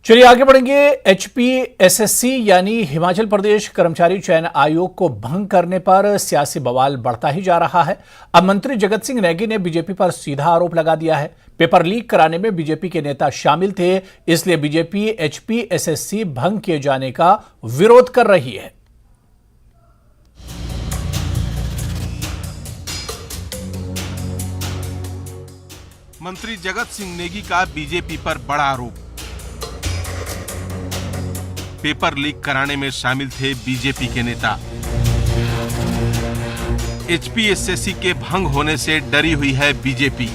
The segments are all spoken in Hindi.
चलिए आगे बढ़ेंगे। HPSSC यानी हिमाचल प्रदेश कर्मचारी चयन आयोग को भंग करने पर सियासी बवाल बढ़ता ही जा रहा है। अब मंत्री जगत सिंह नेगी ने बीजेपी पर सीधा आरोप लगा दिया है। पेपर लीक कराने में बीजेपी के नेता शामिल थे, इसलिए बीजेपी HPSSC भंग किए जाने का विरोध कर रही है। मंत्री जगत सिंह नेगी का बीजेपी पर बड़ा आरोप। पेपर लीक कराने में शामिल थे बीजेपी के नेता। HPSSC के भंग होने से डरी हुई है बीजेपी।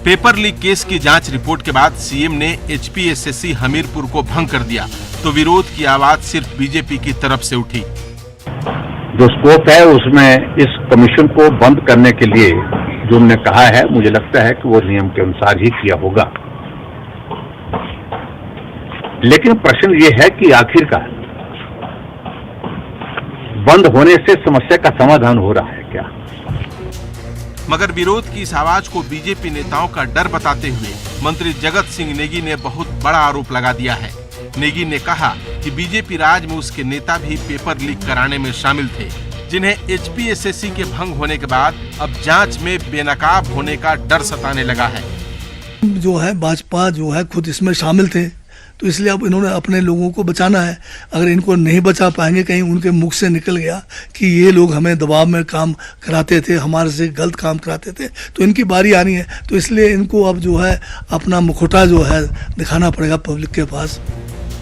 पेपर लीक केस की जांच रिपोर्ट के बाद सीएम ने HPSSC हमीरपुर को भंग कर दिया, तो विरोध की आवाज सिर्फ बीजेपी की तरफ से उठी। जो स्कोप है उसमें इस कमीशन को बंद करने के लिए जो हमने कहा है, मुझे लगता है कि वो नियम के अनुसार ही किया होगा। लेकिन प्रश्न ये है कि आखिरकार बंद होने से समस्या का समाधान हो रहा है क्या? मगर विरोध की इस आवाज को बीजेपी नेताओं का डर बताते हुए मंत्री जगत सिंह नेगी ने बहुत बड़ा आरोप लगा दिया है। नेगी ने कहा कि बीजेपी राज में उसके नेता भी पेपर लीक कराने में शामिल थे, जिन्हें HPSSC के भंग होने के बाद अब जांच में बेनकाब होने का डर सताने लगा है। जो है भाजपा जो है खुद इसमें शामिल थे, तो इसलिए अब इन्होंने अपने लोगों को बचाना है। अगर इनको नहीं बचा पाएंगे, कहीं उनके मुख से निकल गया कि ये लोग हमें दबाव में काम कराते थे, हमारे से गलत काम कराते थे, तो इनकी बारी आनी है। तो इसलिए इनको अब जो है अपना मुखौटा जो है दिखाना पड़ेगा पब्लिक के पास।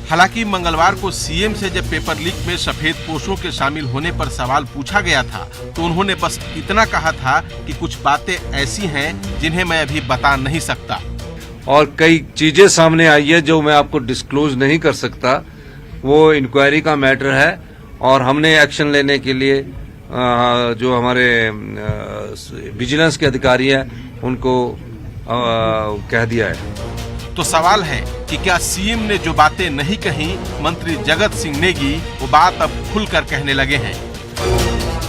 हालांकि मंगलवार को सीएम से जब पेपर लीक में सफेद पोशों के शामिल होने पर सवाल पूछा गया था, तो उन्होंने बस इतना कहा था कि कुछ बातें ऐसी हैं जिन्हें मैं अभी बता नहीं सकता। और कई चीजें सामने आई है जो मैं आपको डिस्क्लोज नहीं कर सकता। वो इंक्वायरी का मैटर है और हमने एक्शन लेने के लिए जो हमारे विजिलेंस के अधिकारी हैं उनको कह दिया है। तो सवाल है कि क्या सीएम ने जो बातें नहीं कही, मंत्री जगत सिंह नेगी वो बात अब खुलकर कहने लगे हैं।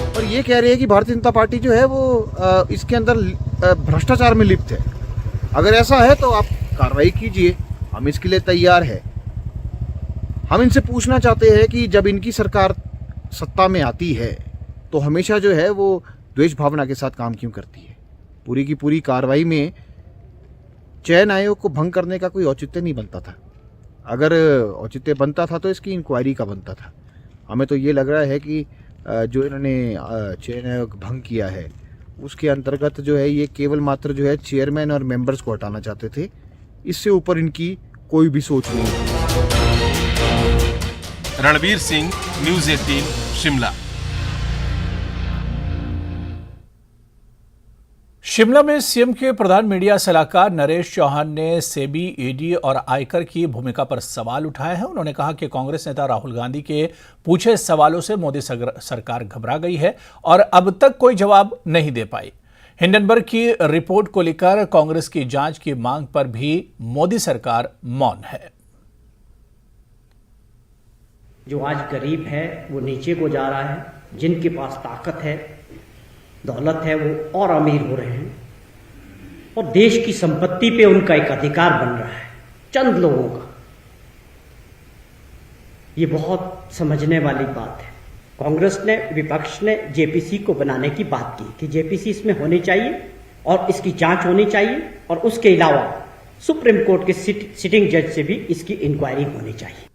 और ये कह रही है कि भारतीय जनता पार्टी जो है वो इसके अंदर भ्रष्टाचार में लिप्त है। अगर ऐसा है तो आप कार्रवाई कीजिए, हम इसके लिए तैयार है। हम इनसे पूछना चाहते हैं कि जब इनकी सरकार सत्ता में आती है तो हमेशा जो है वो द्वेष भावना के साथ काम क्यों करती है? पूरी की पूरी कार्रवाई में चयन आयोग को भंग करने का कोई औचित्य नहीं बनता था। अगर औचित्य बनता था तो इसकी इंक्वायरी का बनता था। हमें तो ये लग रहा है कि जो इन्होंने चयन आयोग भंग किया है उसके अंतर्गत जो है ये केवल मात्र जो है चेयरमैन और मेंबर्स को हटाना चाहते थे। इससे ऊपर इनकी कोई भी सोच नहीं है। रणवीर सिंह, न्यूज़ 18, शिमला। शिमला में सीएम के प्रधान मीडिया सलाहकार नरेश चौहान ने सेबी, ईडी और आयकर की भूमिका पर सवाल उठाए हैं। उन्होंने कहा कि कांग्रेस नेता राहुल गांधी के पूछे सवालों से मोदी सरकार घबरा गई है और अब तक कोई जवाब नहीं दे पाई। हिंडनबर्ग की रिपोर्ट को लेकर कांग्रेस की जांच की मांग पर भी मोदी सरकार मौन है। जो आज गरीब है वो नीचे को जा रहा है, जिनके पास ताकत है, दौलत है, वो और अमीर हो रहे हैं और देश की संपत्ति पे उनका एक अधिकार बन रहा है चंद लोगों का। ये बहुत समझने वाली बात है। कांग्रेस ने, विपक्ष ने जेपीसी को बनाने की बात की कि जेपीसी इसमें होनी चाहिए और इसकी जांच होनी चाहिए और उसके अलावा सुप्रीम कोर्ट के सिटिंग जज से भी इसकी इंक्वायरी होनी चाहिए।